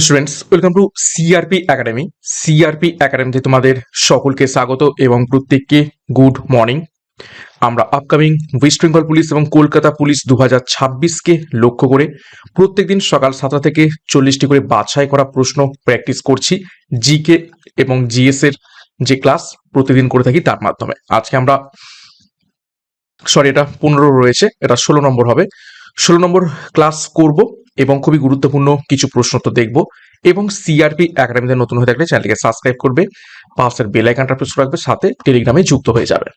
Students, welcome to CRP academy. CRP একাডেমিতে তোমাদের সকলকে স্বাগত এবং প্রত্যেককে গুড মর্নিং। আমরা আপকামিং ওয়েস্ট বেঙ্গল পুলিশ এবং কলকাতা পুলিশ 2026কে লক্ষ্য করে প্রত্যেকদিন সকাল 7টা থেকে 40টি করে বাছাই করা প্রশ্ন প্র্যাকটিস করছি। জিকে এবং জিএস এর যে ক্লাস প্রতিদিন করে থাকি তার মাধ্যমে আজকে আমরা এটা 15 রয়েছে, এটা 16 নম্বর হবে। 16 নম্বর ক্লাস করব এবং খুবই গুরুত্বপূর্ণ কিছু প্রশ্ন তো দেখব। এবং সিআরপি একাডেমিতে নতুন হয়ে থাকলে চ্যানেলকে সাবস্ক্রাইব করবে, পাশের বেল আইকনটা প্রেস রাখবে, সাথে টেলিগ্রামে যুক্ত হয়ে যাবে।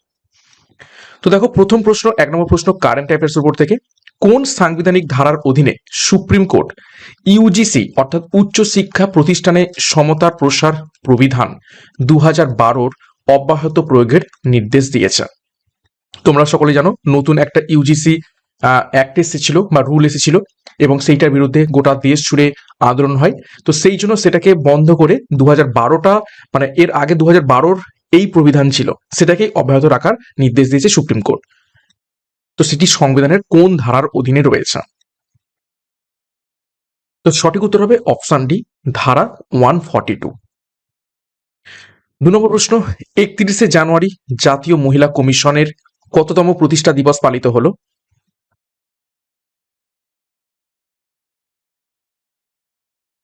তো দেখো, প্রথম প্রশ্ন, 1 নম্বর প্রশ্ন কারেন্ট অ্যাফেয়ার্স উপর থেকে। কোন সাংবিধানিক ধারার অধীনে সুপ্রিম কোর্ট ইউজিসি অর্থাৎ উচ্চ শিক্ষা প্রতিষ্ঠানে সমতার প্রসার প্রবিধান 2012 অব্যাহত প্রয়োগের নির্দেশ দিয়েছে? তোমরা সকলে জানো নতুন একটা ইউজিসি অ্যাক্ট এসেছিল বা রুল এসেছিল এবং সেইটার বিরুদ্ধে গোটা দেশ জুড়ে আন্দোলন হয়। তো সেই জন্য সেটাকে বন্ধ করে 2012টা মানে এর আগে 2012র এই প্রবিধান ছিল সেটাকে অব্যাহত রাখার নির্দেশ দিয়েছে সুপ্রিম কোর্ট। তো সেটি সংবিধানের কোন ধারার অধীনে রয়েছে? তো সঠিক উত্তর হবে অপশন ডি, ধারা 142। 2 নম্বর প্রশ্ন, 31শে জানুয়ারি জাতীয় মহিলা কমিশনের কততম প্রতিষ্ঠা দিবস পালিত হলো?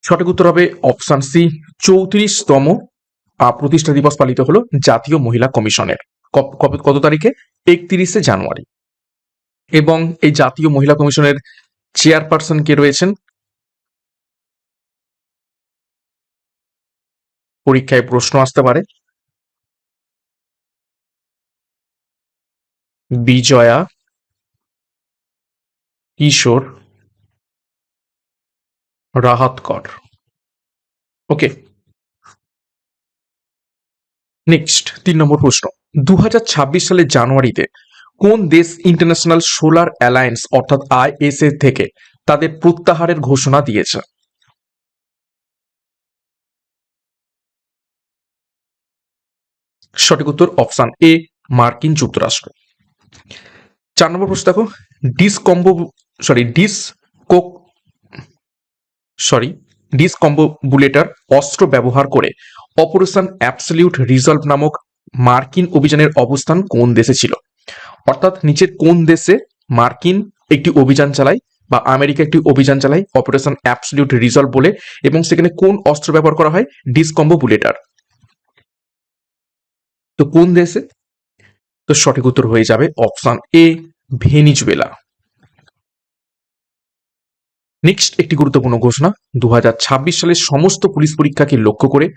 সঠিক উত্তর হবে অপশন সি, 34তম প্রতিষ্ঠা দিবস পালিত হলো জাতীয় মহিলা কমিশনের। কত তারিখে? 31শে জানুয়ারি। এবং এই জাতীয় মহিলা কমিশনের চেয়ারপারসন কে রয়েছেন? পরীক্ষায় প্রশ্ন আসতে পারে। বিজয়া কিশোর রাহাতকর। ওকে, নেক্সট 3 নম্বর প্রশ্ন, 2026 সালের জানুয়ারিতে কোন দেশ ইন্টারন্যাশনাল সোলার অ্যালায়েন্স অর্থাৎ আইএসএ থেকে তাদের প্রত্যাহারের ঘোষণা দিয়েছে? সঠিক উত্তর অপশন এ, মার্কিন যুক্তরাষ্ট্র। 4 নম্বর প্রশ্ন দেখো, ডিসকম্বোবুলেটর অস্ত্র ব্যবহার করে অপারেশন অ্যাবসলিউট রিজলভ নামক মার্কিন অভিযানের অবস্থান কোন দেশে ছিল? অর্থাৎ নিচের কোন দেশে মার্কিন একটি অভিযান চালায় বা আমেরিকা একটি অভিযান চালায় অপারেশন অ্যাবসলিউট রিজলভ বলে, এবং সেখানে কোন অস্ত্র ব্যবহার করা হয়? ডিসকম্বোবুলেটর। তো কোন দেশে? তো সঠিক উত্তর হয়ে যাবে অপশন এ, ভেনিজুয়েলা। নেক্সট একটি গুরুত্বপূর্ণ ঘোষণা, 2026 সালের সমস্ত পুলিশ পরীক্ষাকে লক্ষ্য করে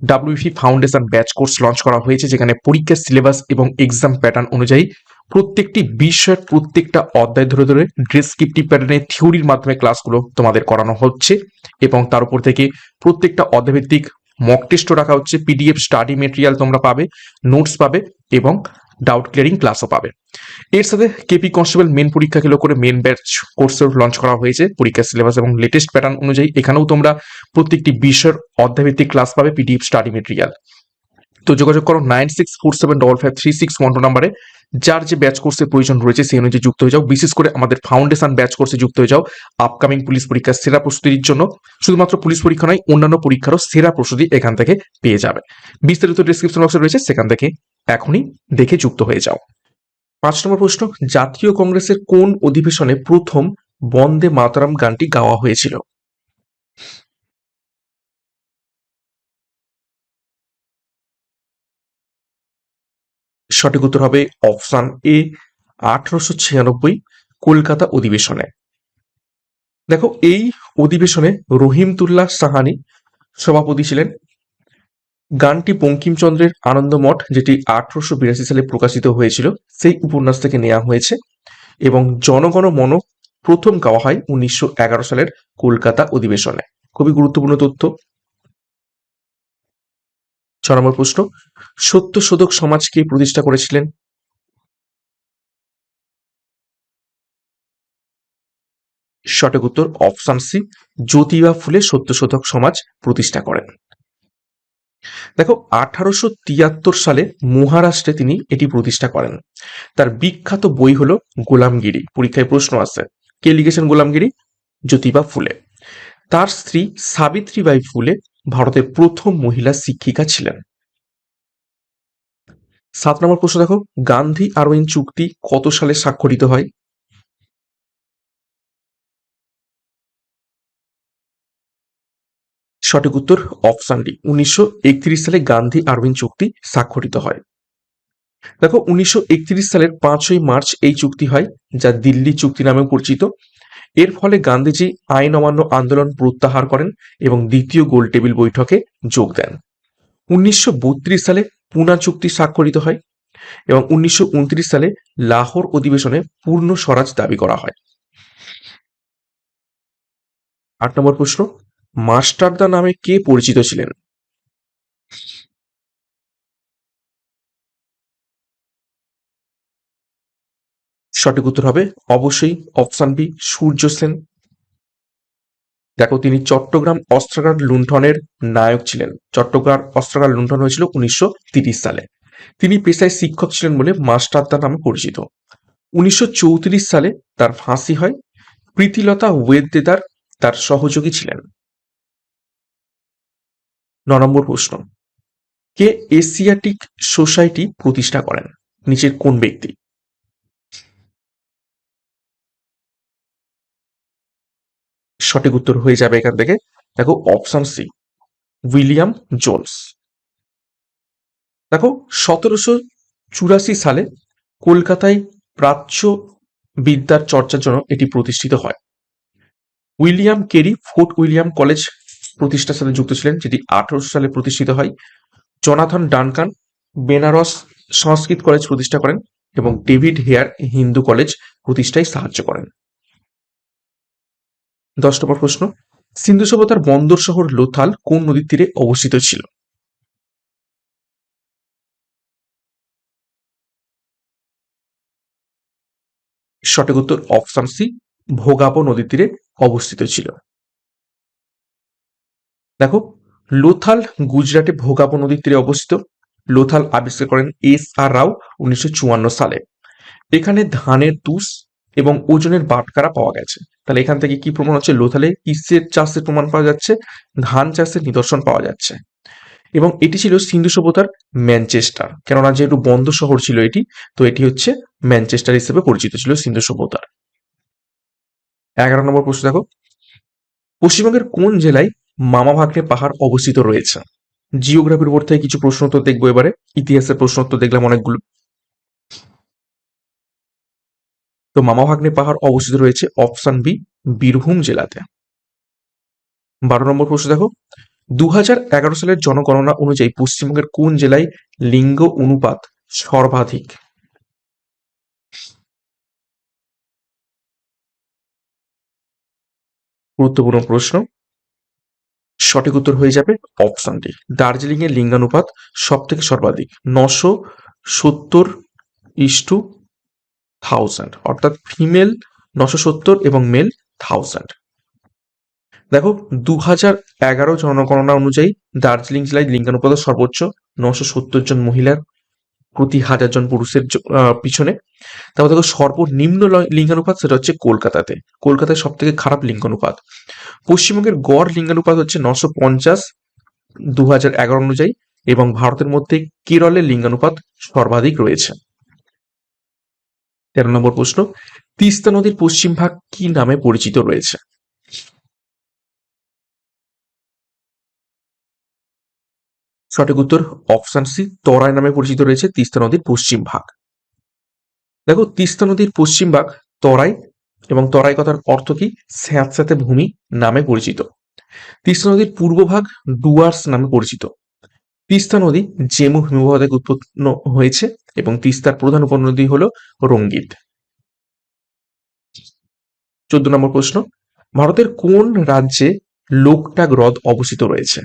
WP foundation batch course launch করা হয়েছে, যেখানে পরীক্ষার সিলেবাস এবং এক্সাম প্যাটার্ন অনুযায়ী প্রত্যেকটি বিষয়ের প্রত্যেকটা অধ্যায় ধরে ধরে ডেসক্রিপটিভ প্যাটার্নে থিওরির মাধ্যমে ক্লাসগুলো তোমাদের করানো হচ্ছে এবং তার উপর থেকে প্রত্যেকটা অধ্যায়ভিত্তিক মক টেস্টও রাখা হচ্ছে। পিডিএফ স্টাডি মেটেরিয়াল তোমরা পাবে, নোটস পাবে এবং ডাউট ক্লিয়ারিং ক্লাসও পাবে। এর সাথে কেপি কনস্টেবল মেন পরীক্ষাকে লক্ষ্য করে মেন ব্যাচ কোর্সের লঞ্চ করা হয়েছে পরীক্ষার সিলেবাস এবং লেটেস্ট প্যাটার্ন অনুযায়ী। এখানেও তোমরা প্রত্যেকটি বিষয়ের অধ্যায়ভিত্তিক ক্লাস পাবে, পিডিএফ স্টাডি মেটেরিয়াল। তো যোগাযোগ করো 9647553612 নম্বরে, যার যে ব্যাচ কোর্সের প্রয়োজন রয়েছে সেই অনুযায়ী যুক্ত হয়ে যাও। বিশেষ করে আমাদের ফাউন্ডেশন ব্যাচ কোর্সে যুক্ত হয়ে যাও আপকামিং পুলিশ পরীক্ষার সেরা প্রস্তুতির জন্য। শুধুমাত্র পুলিশ পরীক্ষা নয়, অন্যান্য পরীক্ষারও সেরা প্রস্তুতি এখান থেকে পেয়ে যাবে। বিস্তারিত ডেসক্রিপশন বক্সে রয়েছে, সেখান থেকে এখনই দেখে যুক্ত হয়ে যাও। 5 নম্বর প্রশ্ন, জাতীয় কংগ্রেসের কোন অধিবেশনে প্রথম বন্দে মাতরম গানটি গাওয়া হয়েছিল? সঠিক উত্তর হবে অপশন এ, 1896 কলকাতা অধিবেশনে। দেখো, এই অধিবেশনে রহিমতুল্লাহ সাহানি সভাপতি ছিলেন। গানটি বঙ্কিমচন্দ্রের আনন্দমঠ, যেটি 1882 সালে প্রকাশিত হয়েছিল, সেই উপন্যাস থেকে নেওয়া হয়েছে। এবং জনগণ মন প্রথম গাওয়া হয় 1911 সালের কলকাতা অধিবেশনে। খুবই গুরুত্বপূর্ণ তথ্য। 6 নম্বর প্রশ্ন, সত্যশোধক সমাজ কে প্রতিষ্ঠা করেছিলেন? সঠিক উত্তর অপশন সি, জ্যোতিবা ফুলে সত্যশোধক সমাজ প্রতিষ্ঠা করেন। দেখো, 1873 সালে মহারাষ্ট্রে তিনি এটি প্রতিষ্ঠা করেন। তার বিখ্যাত বই হলো গোলামগিরি। পরীক্ষায় প্রশ্ন আসে, কে লিখেছেন গোলামগিরি? জ্যোতিবা ফুলে। তার স্ত্রী সাবিত্রীবাই ফুলে ভারতের প্রথম মহিলা শিক্ষিকা ছিলেন। 7 নম্বর প্রশ্ন দেখো, গান্ধী আরওইন চুক্তি কত সালে স্বাক্ষরিত হয়? সঠিক উত্তর অপশন ডি, 1931 সালে গান্ধী আরওইন চুক্তি স্বাক্ষরিত হয়। দেখো 1931 সালের 5ই মার্চ এই চুক্তি হয়, যা দিল্লি চুক্তি নামে পরিচিত। এর ফলে গান্ধীজি আইন অমান্য আন্দোলন প্রত্যাহার করেন এবং দ্বিতীয় গোলটেবিল বৈঠকে যোগ দেন। 1932 সালে পুনা চুক্তি স্বাক্ষরিত হয় এবং 1929 সালে লাহোর অধিবেশনে পূর্ণ স্বরাজ দাবি করা হয়। 8 নম্বর প্রশ্ন, মাস্টারদা নামে কে পরিচিত ছিলেন? সঠিক উত্তর হবে অবশ্যই অপশন বি, সূর্য সেন। দেখো তিনি চট্টগ্রাম অস্ত্রাগার লুণ্ঠনের নায়ক ছিলেন। চট্টগ্রাম অস্ত্রাগার লুণ্ঠন হয়েছিল 1930 সালে। তিনি পেশায় শিক্ষক ছিলেন বলে মাস্টারদা নামে পরিচিত। 1934 সালে তার ফাঁসি হয়। প্রীতিলতা ওয়েদ্দেদার তার সহযোগী ছিলেন। 9 নম্বর প্রশ্ন, কে এশিয়াটিক সোসাইটি প্রতিষ্ঠা করেন? নিচের কোন ব্যক্তি? সঠিক উত্তর হয়ে যাবে এখান থেকে, দেখো অপশন সি, উইলিয়াম জোন্স। দেখো 1784 সালে কলকাতায় প্রাচ্য বিদ্যার চর্চার জন্য এটি প্রতিষ্ঠিত হয়। William Carey fort William college প্রতিষ্ঠার সাথে যুক্ত ছিলেন, যেটি 1800 সালে প্রতিষ্ঠিত হয়। জনাথন ডানকান বেনারস সংস্কৃত কলেজ প্রতিষ্ঠা করেন এবং ডেভিড হেয়ার হিন্দু কলেজ প্রতিষ্ঠায় সাহায্য করেন। 10 নম্বর প্রশ্ন, সিন্ধু সভ্যতার বন্দর শহর লোথাল কোন নদীর তীরে অবস্থিত ছিল? সঠিক উত্তর অপশন সি, ভোগাবো নদীর তীরে অবস্থিত ছিল। দেখো লোথাল গুজরাটে ভোগাবো নদীর তীরে অবস্থিত। লোথাল আবিষ্কার করেন SR রাও 1954 সালে। এখানে ধানের তুষ এবং ওজনের বাটখারা পাওয়া গেছে। তাহলে এখান থেকে কি প্রমাণ হচ্ছে? লোথালে কিসের চাষের প্রমাণ পাওয়া যাচ্ছে? ধান চাষের নিদর্শন পাওয়া যাচ্ছে। এবং এটি ছিল সিন্ধু সভ্যতার ম্যানচেস্টার, কেননা যেহেতু বন্দর শহর ছিল এটি, তো এটি হচ্ছে ম্যানচেস্টার হিসেবে পরিচিত ছিল সিন্ধু সভ্যতার। 11 নম্বর প্রশ্ন দেখো, পশ্চিমবঙ্গের কোন জেলায় মামা ভাগ্নে পাহাড় অবস্থিত রয়েছে? জিওগ্রাফির উপর থেকে কিছু প্রশ্ন উত্তর দেখবো এবারে। ইতিহাসের প্রশ্ন উত্তর দেখলাম অনেকগুলো। তো মামা ভাগ্নে পাহাড় অবস্থিত রয়েছে অপশন বি, বীরভূম জেলাতে। 12 নম্বর প্রশ্ন দেখো, 2011 সালের জনগণনা অনুযায়ী পশ্চিমবঙ্গের কোন জেলায় লিঙ্গ অনুপাত সর্বাধিক? গুরুত্বপূর্ণ প্রশ্ন। সঠিক উত্তর হয়ে যাবে অপশন ডি, দার্জিলিং এর লিঙ্গানুপাত সব থেকে সর্বাধিক 970:1000, অর্থাৎ ফিমেল 970 এবং মেল 1000। দেখো 2011 জনগণনা অনুযায়ী দার্জিলিং জেলায় লিঙ্গানুপাত সর্বোচ্চ 970 জন মহিলার প্রতি 1000 জন পুরুষের পিছনে। তারপর দেখো সর্বনিম্ন লিঙ্গানুপাত সেটা হচ্ছে কলকাতাতে। কলকাতায় সব থেকে খারাপ লিঙ্গানুপাত। পশ্চিমবঙ্গের গড় লিঙ্গানুপাত হচ্ছে 950 2011 অনুযায়ী, এবং ভারতের মধ্যে কেরলের লিঙ্গানুপাত সর্বাধিক রয়েছে। 13 নম্বর প্রশ্ন, তিস্তা নদীর পশ্চিম ভাগ কি নামে পরিচিত রয়েছে? সঠিক উত্তর অপশন সি, তরাই নামে পরিচিত রয়েছে তিস্তা নদীর পশ্চিম ভাগ। দেখো তিস্তা নদীর পশ্চিম ভাগ তরাই, এবং তরাই কথার অর্থ কি? স্যাঁতস্যাঁতে ভূমি নামে পরিচিত। তিস্তা নদীর পূর্ব ভাগ ডুয়ার্স নামে পরিচিত। তিস্তা নদী জেমু হিমবাহ থেকে উৎপন্ন হয়েছে এবং তিস্তার প্রধান উপনদী হলো রঙ্গিত। 14 নম্বর প্রশ্ন, ভারতের কোন রাজ্যে লোকটাক হ্রদ অবস্থিত রয়েছে?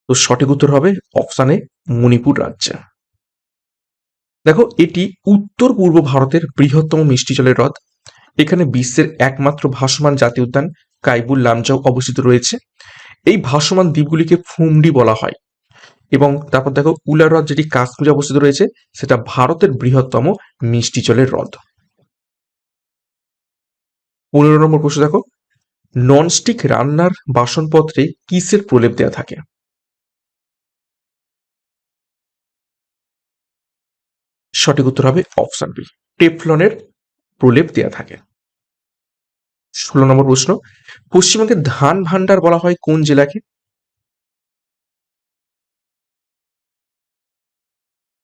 তো সঠিক উত্তর হবে অপশানে মণিপুর রাজ্যে। দেখো এটি উত্তর পূর্ব ভারতের বৃহত্তম মিষ্টি জলের হ্রদ। এখানে বিশ্বের একমাত্র ভাসমান জাতীয় উদ্যান কাইবুল লামজাও অবস্থিত রয়েছে। এই ভাসমান দ্বীপগুলিকে ফুমডি বলা হয়। এবং তারপর দেখো উলার হ্রদ যেটি কাশ্মীরে অবস্থিত রয়েছে, সেটা ভারতের বৃহত্তম মিষ্টি জলের হ্রদ। 15 নম্বর প্রশ্ন দেখো, ননস্টিক রান্নার বাসনপত্রে কিসের প্রলেপ দেওয়া থাকে? সঠিক উত্তর হবে অপশন বি, টেফলনের প্রলেপ দেওয়া থাকে। 16 নম্বর প্রশ্ন, পশ্চিমবঙ্গের ধান ভান্ডার বলা হয় কোন জেলাকে?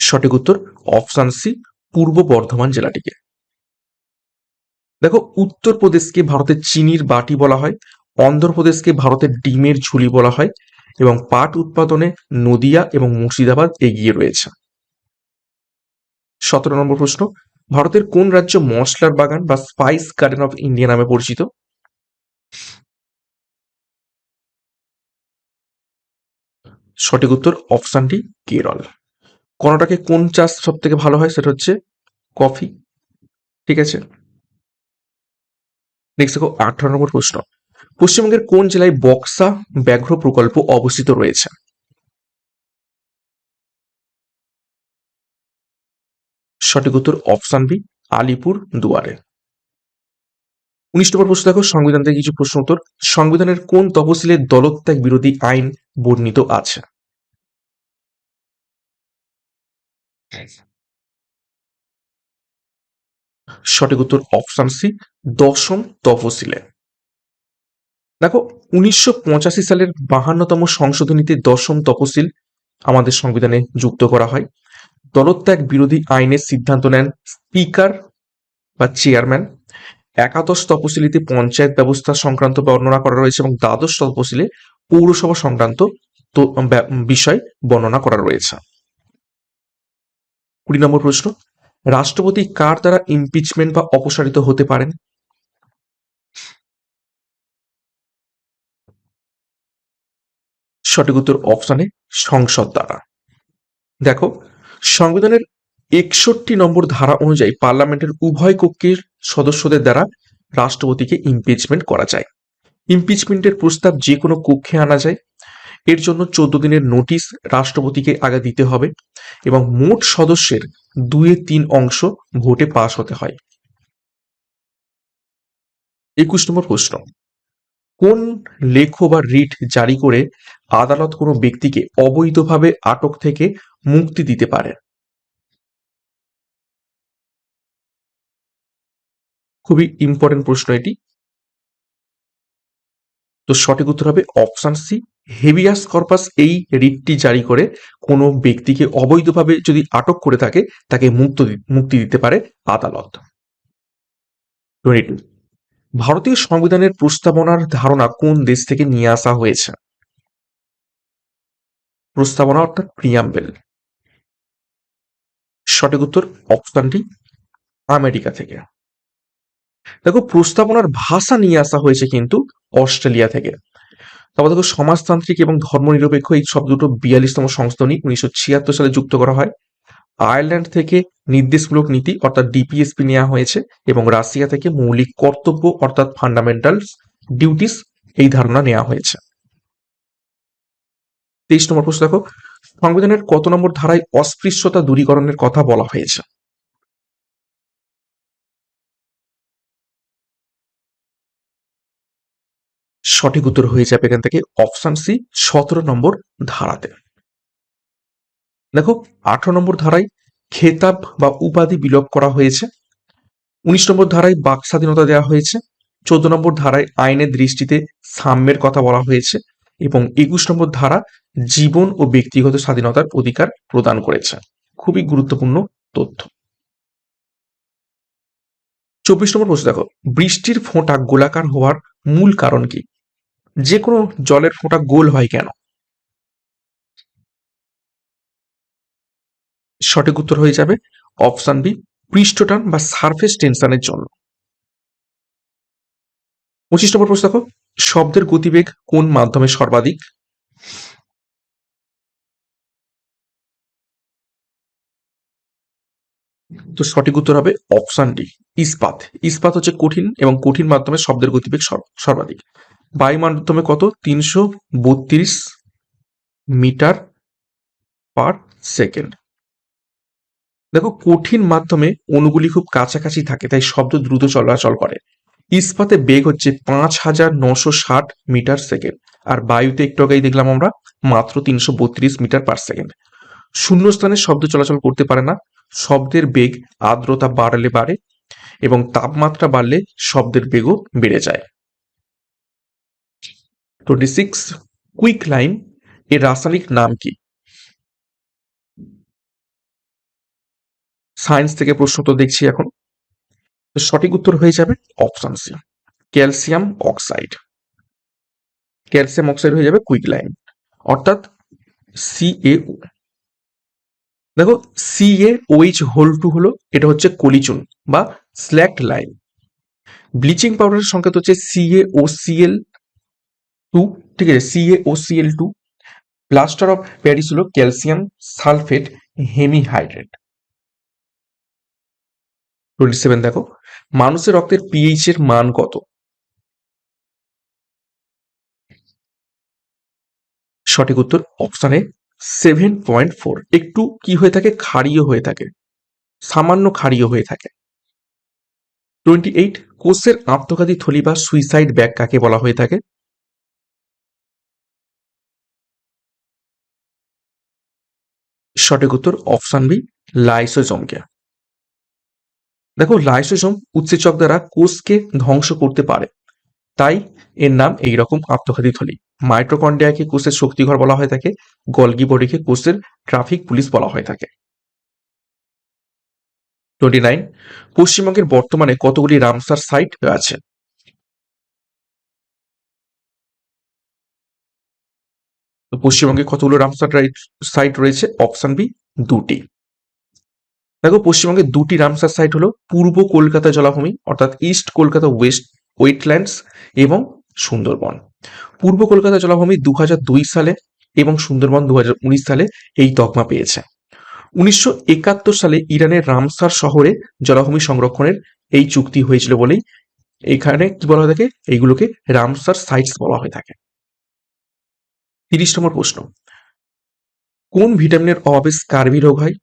সঠিক উত্তর অপশন সি, পূর্ব বর্ধমান জেলাটিকে। দেখো, উত্তরপ্রদেশকে ভারতের চিনির বাটি বলা হয়, অন্ধ্রপ্রদেশকে ভারতের ডিমের ঝুলি বলা হয়, এবং পাট উৎপাদনে নদিয়া এবং মুর্শিদাবাদ এগিয়ে রয়েছে। 17 নম্বর প্রশ্ন, ভারতের কোন রাজ্য মশলার বাগান বা স্পাইস গার্ডেন অফ ইন্ডিয়া নামে পরিচিত? সঠিক উত্তর অপশন ডি, কেরল। কর্ণাটকে কোন চাষ সব থেকে ভালো হয়? সেটা হচ্ছে কফি। ঠিক আছে, নেক্সট দেখো 18 নম্বর প্রশ্ন, পশ্চিমবঙ্গের কোন জেলায় বক্সা ব্যাঘ্র প্রকল্প অবস্থিত রয়েছে? সঠিক উত্তর অপশন বি, আলিপুর দুয়ারে। 19 নম্বর প্রশ্ন দেখো, সংবিধান থেকে কিছু প্রশ্ন উত্তর। সংবিধানের কোন তফসিলে দলত্যাগ বিরোধী আইন বর্ণিত আছে? সঠিক উত্তর অপশন সি, দশম তফসিলে। দেখো, 1985 সালের 52তম সংশোধনীতে দশম তফসিল আমাদের সংবিধানে যুক্ত করা হয়। দলত্যাগ বিরোধী আইনের সিদ্ধান্ত নেন স্পিকার বা চেয়ারম্যান। একাদশ তফসিলিতে পঞ্চায়েত ব্যবস্থা সংক্রান্ত বর্ণনা করা রয়েছে এবং দ্বাদশ তফসিলে পৌরসভা সংক্রান্ত বিষয় বর্ণনা করা রয়েছে। 20 নম্বর প্রশ্ন, রাষ্ট্রপতি কার দ্বারা ইমপিচমেন্ট বা অপসারিত হতে পারেন? সঠিক উত্তর অপশনে সংসদ দ্বারা। দেখো, সংবিধানের 61 নম্বর ধারা অনুযায়ী পার্লামেন্টের উভয় কক্ষের সদস্যদের দ্বারা রাষ্ট্রপতিকে ইমপিচমেন্ট করা যায়। ইমপিচমেন্টের প্রস্তাব যে কোনো কক্ষে আনা যায়। এর জন্য 14 দিনের নোটিশ রাষ্ট্রপতিকে আগে দিতে হবে এবং মোট সদস্যের 2/3 ভোটে পাশ হতে হয়। 21 নম্বর প্রশ্ন, কোন লেখ বা রিট জারি করে আদালত কোনো ব্যক্তিকে অবৈধভাবে আটক থেকে মুক্তি দিতে পারে? খুবই ইম্পর্টেন্ট প্রশ্ন এটি। তো সঠিক উত্তর হবে অপশন সি, হেবিয়াস কর্পাস এই রিটটি জারি করে কোনো ব্যক্তিকে অবৈধভাবে যদি আটক করে থাকে তাকে মুক্তি দিতে পারে আদালত। 22, ভারতীয় সংবিধানের প্রস্তাবনার ধারণা কোন দেশ থেকে নিয়ে আসা হয়েছে? প্রস্তাবনা অর্থাৎ প্রিয়াম্বেল। সঠিক উত্তর অপশন ডি, আমেরিকা থেকে। দেখো, প্রস্তাবনার ভাষা নিয়ে আসা হয়েছে কিন্তু অস্ট্রেলিয়া থেকে। তারপর দেখো, সমাজতান্ত্রিক এবং ধর্মনিরপেক্ষ এই শব্দ দুটো 42তম সংশোধনী 1976 সালে যুক্ত করা হয়। আয়ারল্যান্ড থেকে নির্দেশমূলক নীতি অর্থাৎ ডিপিএসপি নেওয়া হয়েছে এবং রাশিয়া থেকে মৌলিক কর্তব্য অর্থাৎ ফান্ডামেন্টাল ডিউটিস এই ধারণা নেওয়া হয়েছে। 23 নম্বর প্রশ্ন দেখো, সংবিধানের কত নম্বর ধারায় অস্পৃশ্যতা দূরীকরণের কথা বলা হয়েছে? সঠিক উত্তর হয়ে যাবে এখান থেকে অপশন সি, 17 নম্বর ধারাতে। দেখো, 18 নম্বর ধারায় খেতাব বা উপাধি বিলোপ করা হয়েছে। 19 নম্বর ধারায় বাক স্বাধীনতা দেওয়া হয়েছে। 14 নম্বর ধারায় আইনের দৃষ্টিতে সাম্যের কথা বলা হয়েছে এবং 21 নম্বর ধারা জীবন ও ব্যক্তিগত স্বাধীনতার অধিকার প্রদান করেছে। খুবই গুরুত্বপূর্ণ তথ্য। 24 নম্বর প্রশ্ন দেখো, বৃষ্টির ফোঁটা গোলাকার হওয়ার মূল কারণ কি? যে কোনো জলের ফোঁটা গোল হয় কেন? সঠিক উত্তর হয়ে যাবে অপশন বি, পৃষ্ঠটান বা সারফেস টেনশনের জন্য। 25 নম্বর প্রশ্ন দেখো, শব্দের গতিবেগ কোন মাধ্যমে সর্বাধিক? তো সঠিক উত্তর হবে অপশন ডি, ইস্পাত। ইস্পাত হচ্ছে কঠিন এবং কঠিন মাধ্যমে শব্দের গতিবেগ সর্বাধিক। বায়ু মাধ্যমে কত? 332 মিটার পার সেকেন্ড। দেখো, কঠিন মাধ্যমে অণুগুলি খুব কাছাকাছি থাকে তাই শব্দ দ্রুত চলাচল করে ইস্পাতে বেগ হচ্ছে 5,960 মিটার সেকেন্ড, আর বায়ুতে একটু আগেই দেখলাম আমরা মাত্র 332 মিটার পার সেকেন্ড। শূন্যস্থানে শব্দ চলাচল করতে পারে না। শব্দের বেগ আর্দ্রতা বাড়লে বাড়ে এবং তাপমাত্রা বাড়লে শব্দের বেগও বেড়ে যায়। 26 কুইক লাইম এর রাসায়নিক নাম কি? সায়েন্স থেকে প্রশ্ন তো দেখছি এখন। সঠিক উত্তর হয়ে যাবে option C, calcium oxide. Calcium oxide হয়ে যাবে কুইক লাইম, অর্থাৎ CaO। দেখো CaOH হোল 2 হলো, এটা হচ্ছে কলিচুন বা স্ল্যাকড লাইম। ব্লিচিং পাউডারের সংকেত হচ্ছে CaOCl2, ঠিক আছে, CaOCl2। প্লাস্টার অফ প্যারিস হলো ক্যালসিয়াম সালফেট হেমিহাইড্রেট। 27 দেখো, মানুষের রক্তের পিএইচ এর মান কত? সঠিক উত্তর অপশন এ 7.4। একটু কি হয়ে থাকে, ক্ষারীয় হয়ে থাকে, সামান্য ক্ষারীয় হয়ে থাকে। 28 কোষের আত্মঘাতী থলি বা সুইসাইড ব্যাগ কাকে বলা হয়ে থাকে? সঠিক উত্তর অপশন বি, লাইসোজোমকে। দেখো লাইসোজোম উৎসেচক দ্বারা কোষকে ধ্বংস করতে পারে, তাই এর নাম এইরকম আত্মঘাতী থলি। মাইটোকন্ড্রিয়াকে কোষের শক্তিঘর বলা হয়ে থাকে, গলগি বডিকে কোষের ট্রাফিক পুলিশ বলা হয়ে থাকে। 29 পশ্চিমবঙ্গের বর্তমানে কতগুলি রামসার সাইট আছে? তো পশ্চিমবঙ্গে কতগুলো রামসার সাইট রয়েছে? অপশন বি, 2টি। দেখো পশ্চিমবঙ্গে 2টি রামসার সাইট হলো পূর্ব কলকাতা জলাভূমি অর্থাৎ ইস্ট কলকাতা ওয়েটল্যান্ডস এবং সুন্দরবন। পূর্ব কলকাতা জলাভূমি 2002 সালে এবং সুন্দরবন 2019 সালে এই তকমা পেয়েছে। 1971 সালে ইরানের রামসার শহরে জলাভূমি সংরক্ষণের এই চুক্তি হয়েছিল বলেই এখানে কি বলা হয়ে থাকে, এইগুলোকে রামসার সাইটস বলা হয়ে থাকে। 30 নম্বর প্রশ্ন, কোন ভিটামিনের অভাবে স্কারভি রোগ হয়?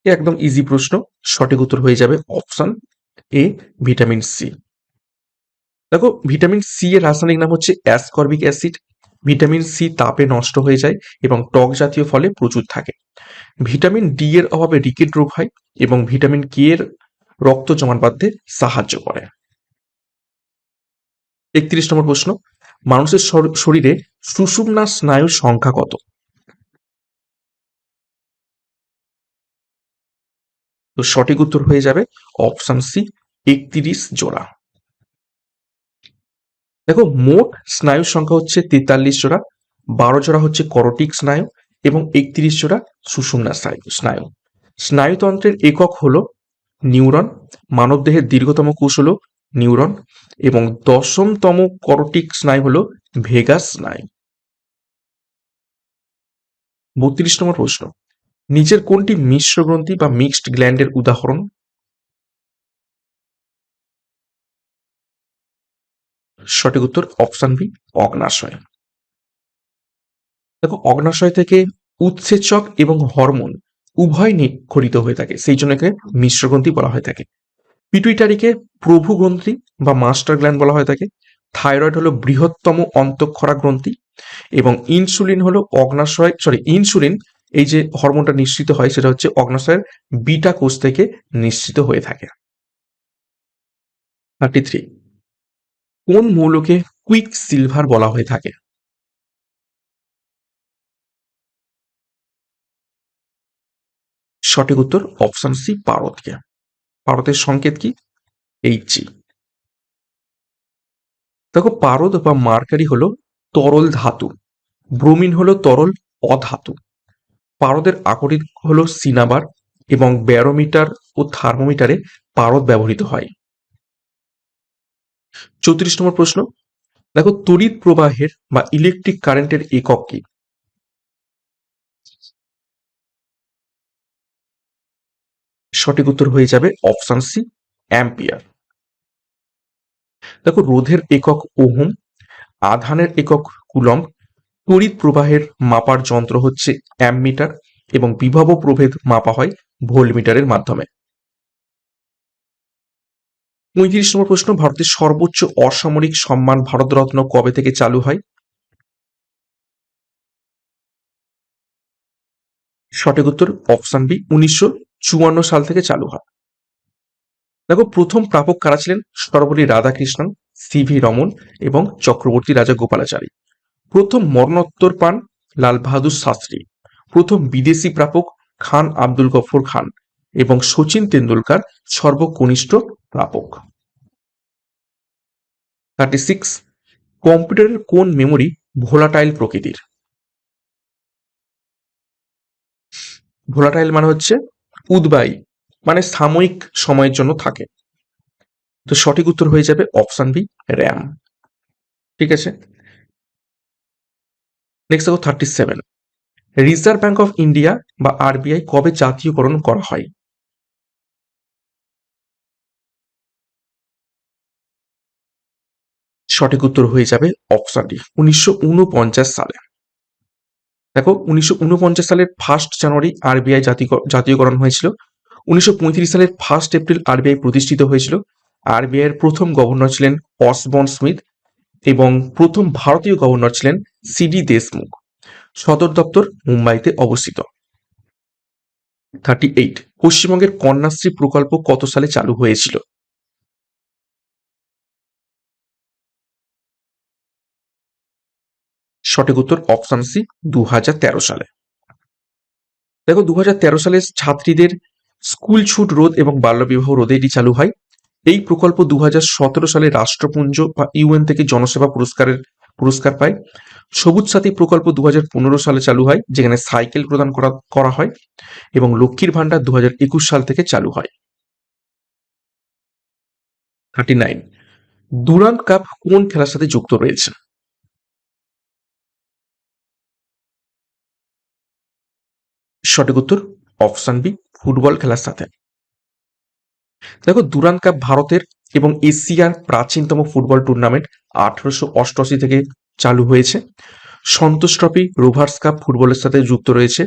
একদম ইজি প্রশ্ন, সঠিক উত্তর হয়ে যাবে অপশন এ, ভিটামিন সি। দেখো ভিটামিন সি এর রাসায়নিক নাম হচ্ছে অ্যাসকর্বিক অ্যাসিড। ভিটামিন সি তাপে নষ্ট হয়ে যায় এবং টক জাতীয় ফলে প্রচুর থাকে। ভিটামিন ডি এর অভাবে রিকেট রোগ হয় এবং ভিটামিন কে এর রক্ত জমাট বাঁধতে সাহায্য করে। 31 নম্বর প্রশ্ন, মানুষের শরীরে সুষুম্না স্নায়ুর সংখ্যা কত? তো সঠিক উত্তর হয়ে যাবে অপশন সি, 31 জোড়া। দেখো মোট স্নায়ুর সংখ্যা হচ্ছে 43 জোড়া, 12 জোড়া হচ্ছে করটিক স্নায়ু এবং 31 জোড়া সুষুম্না স্নায়ু। স্নায়ুতন্ত্রের একক হলো নিউরন। মানবদেহের দীর্ঘতম কোষ হলো নিউরন এবং 10তম করটিক স্নায়ু হলো ভেগাস স্নায়ু। 32 নম্বর প্রশ্ন, নিচের কোনটি মিশ্র গ্রন্থি বা মিক্সড গ্ল্যান্ডের উদাহরণ? সঠিক উত্তর অপশন বি, অগ্নাশয়। দেখো অগ্নাশয় থেকে উৎসেচক এবং হরমোন উভয় নিঃক্ষরিত হয়ে থাকে, সেই জন্য একে মিশ্র গ্রন্থি বলা হয়ে থাকে। পিটুইটারিকে প্রভু গ্রন্থি বা মাস্টার গ্ল্যান্ড বলা হয়ে থাকে। থাইরয়েড হলো বৃহত্তম অন্তঃক্ষরা গ্রন্থি এবং ইনসুলিন হলো ইনসুলিন এই যে হরমোনটা নিঃসৃত হয় সেটা হচ্ছে অগ্নাশয়ের বিটা কোষ থেকে নিঃসৃত হয়ে থাকে। 33 কোন মৌলকে কুইক সিলভার বলা হয়ে থাকে? সঠিক উত্তর অপশন সি, পারদকে। পারদের সংকেত কি? Hg। দেখো পারদ বা মার্কারি হলো তরল ধাতু, ব্রোমিন হলো তরল অধাতু। পারদের আকরিক হলো সিনাবার এবং ব্যারোমিটার ও থার্মোমিটারে পারদ ব্যবহৃত হয়। 34 নম্বর প্রশ্ন, দেখো তড়িৎ প্রবাহের বা ইলেকট্রিক কারেন্টের একক কি? সঠিক উত্তর হয়ে যাবে অপশন সি, অ্যাম্পিয়ার। দেখো রোধের একক ওহম, আধানের একক কুলম্ব, তড়িৎ প্রবাহের মাপার যন্ত্র হচ্ছে অ্যামমিটার এবং বিভব প্রভেদ মাপা হয় ভোল্টমিটারের মাধ্যমে। 35 নম্বর প্রশ্ন, ভারতের সর্বোচ্চ অসামরিক সম্মান ভারতরত্ন কবে থেকে চালু হয়? সঠিক উত্তর অপশন বি, 1954 সাল থেকে চালু হয়। দেখো, প্রথম প্রাপক কারা ছিলেন? সর্বপল্লী রাধাকৃষ্ণন, সিভি রমন এবং চক্রবর্তী রাজা গোপালাচারী। প্রথম মরণোত্তর পান লাল বাহাদুর শাস্ত্রী। প্রথম বিদেশি প্রাপক খান আব্দুল গফর খান এবং সচিন তেন্ডুলকার সর্বকনিষ্ঠ প্রাপক। 36, কম্পিউটারের কোন মেমোরি ভোলাটাইল প্রকৃতির? ভোলাটাইল মানে হচ্ছে উদ্বায়ী, মানে সাময়িক সময়ের জন্য থাকে। তো সঠিক উত্তর হয়ে যাবে অপশন বি, র্যাম। ঠিক আছে, নেক্সট দেখো 37, রিজার্ভ ব্যাংক অফ ইন্ডিয়া বা আরবিআই কবে জাতীয়করণ করা হয়? সঠিক উত্তর হয়ে যাবে অপশন ডি, 1949 সালে। দেখো, 1949 সালের 1 জানুয়ারি আরবিআই জাতীয়করণ হয়েছিল। 1935 সালের 1 এপ্রিল আরবিআই প্রতিষ্ঠিত হয়েছিল। আরবিআই এর প্রথম গভর্নর ছিলেন অসবর্ন স্মিথ এবং প্রথম ভারতীয় গভর্নর ছিলেন সিডি দেশমুখ। সদর দপ্তর মুম্বাইতে অবস্থিত। 38, পশ্চিমবঙ্গের কন্যাশ্রী প্রকল্প কত সালে চালু হয়েছিল? সঠিক উত্তর অপশন সি, 2013 সালে। দেখো, 2013 সালে ছাত্রীদের স্কুল ছুট রোধ এবং বাল্যবিবাহ রোধে এটি চালু হয়। এই প্রকল্প 2017 সালে রাষ্ট্রপুঞ্জ বা ইউএন থেকে জনসেবা পুরস্কার পায়। সবুজ সাথী প্রকল্প 2015 সালে চালু হয়, যেখানে সাইকেল প্রদান করা হয় এবং লক্ষ্মীর ভান্ডার 2021 সাল থেকে চালু হয়। 39, দুরান্ত কাপ কোন খেলার সাথে যুক্ত রয়েছে? সঠিক উত্তর অপশন বি, ফুটবল খেলার সাথে। দেখো, দুরান্ত কাপ ভারতের এবং এশিয়ার প্রাচীনতম ফুটবল টুর্নামেন্ট। 1888 থেকে চালু হয়েছে। সন্তোষ ট্রফি, রোভার্স কাপ ফুটবলের সাথে যুক্ত রয়েছে।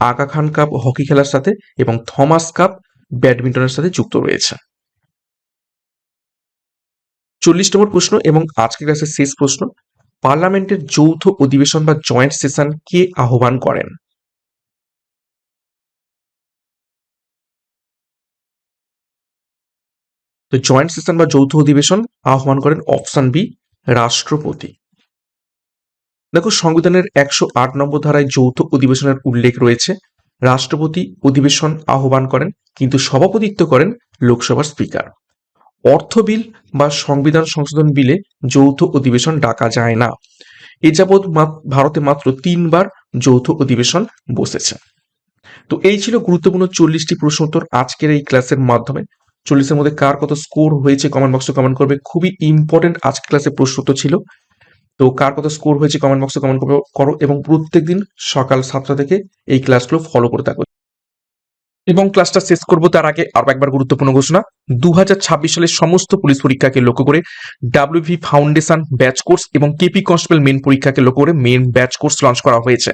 আগা খান কাপ হকি খেলার সাথে এবং থমাস কাপ ব্যাডমিন্টনের সাথে যুক্ত রয়েছে। 40 নম্বর প্রশ্ন এবং আজকের ক্লাসের শেষ প্রশ্ন, পার্লামেন্টের যৌথ অধিবেশন বা জয়েন্ট সেশন কে আহ্বান করেন? তো জয়েন্ট সেশন বা যৌথ অধিবেশন আহ্বান করেন অপশন বি, রাষ্ট্রপতি। দেখো, সংবিধানের 108 নম্বর ধারায় যৌথ অধিবেশনের উল্লেখ রয়েছে। রাষ্ট্রপতি অধিবেশন আহ্বান করেন, কিন্তু সভাপতিত্ব করেন লোকসভার স্পিকার। অর্থ বিল বা সংবিধান সংশোধন বিলে যৌথ অধিবেশন ডাকা যায় না। এ যাবৎ ভারতে মাত্র 3বার যৌথ অধিবেশন বসেছে। তো এই ছিল গুরুত্বপূর্ণ 40টি প্রশ্ন উত্তর আজকের এই ক্লাসের মাধ্যমে। 40-এর মধ্যে কার কত স্কোর হয়েছে কমেন্ট বক্সে কমেন্ট করবে। খুবই ইম্পর্টেন্ট আজকের ক্লাসের প্রশ্ন উত্তর ছিল। তো কার কত স্কোর হয়েছে কমেন্ট বক্সে কমেন্ট করো এবং প্রত্যেকদিন সকাল 7টা থেকে এই ক্লাসগুলো ফলো করে থাকো। এবং ক্লাসটা শেষ করবো তার আগে আরো একবার গুরুত্বপূর্ণ ঘোষণা। 2026 সালের সমস্ত পুলিশ পরীক্ষাকে লক্ষ্য করে ডাব্লিউপি ফাউন্ডেশন ব্যাচ কোর্স এবং কেপি কনস্টেবল মেন পরীক্ষাকে লক্ষ্য করে মেন ব্যাচ কোর্স লঞ্চ করা হয়েছে।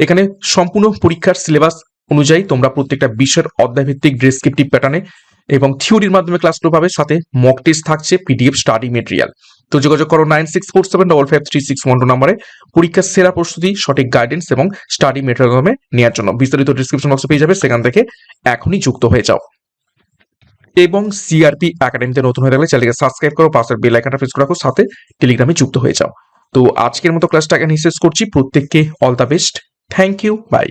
এখানে সম্পূর্ণ পরীক্ষার সিলেবাস অনুযায়ী তোমরা প্রত্যেকটা বিষয়ের অধ্যায়ভিত্তিক ডেসক্রিপটিভ প্যাটার্নে এবং থিওরির মাধ্যমে ক্লাসগুলো পাবে, সাথে মক টেস্ট থাকছে, পিডিএফ স্টাডি মেটেরিয়াল। তো যোগাযোগ করো 9647553612 নম্বরে পরীক্ষার সেরা প্রস্তুতি, সঠিক গাইডেন্স এবং স্টাডি মেটেরিয়াল নেওয়ার জন্য। বিস্তারিত ডিসক্রিপশন বক্সে পেয়ে যাবে, সেখান থেকে এখনই যুক্ত হয়ে যাও। এবং সিআরপি একাডেমিতে নতুন হয়ে থাকলে চ্যানেলকে সাবস্ক্রাইব করো, পাশের বেল আইকনটা প্রেস করে রাখো, সাথে টেলিগ্রামে যুক্ত হয়ে যাও। তো আজকের মতো ক্লাসটা এখানে শেষ করছি। প্রত্যেককে all the best. Thank you, by.